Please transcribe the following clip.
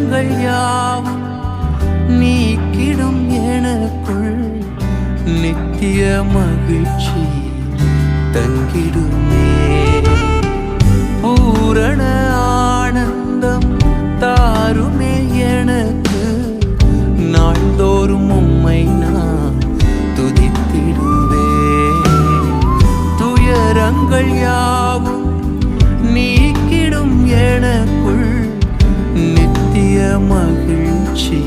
துயரங்கள் யாவும் நீக்கிடும் எனக்குள் நித்திய மகிழ்ச்சி தங்கிடுமே. பூரண ஆனந்தம் தாருமே எனக்கு, நாள்தோறும் உம்மை நான் துதித்திடுவேன். துயரங்கள் யாவும் நீக்கிடும் எனக்குள் நித்திய மகிழ்ச்சி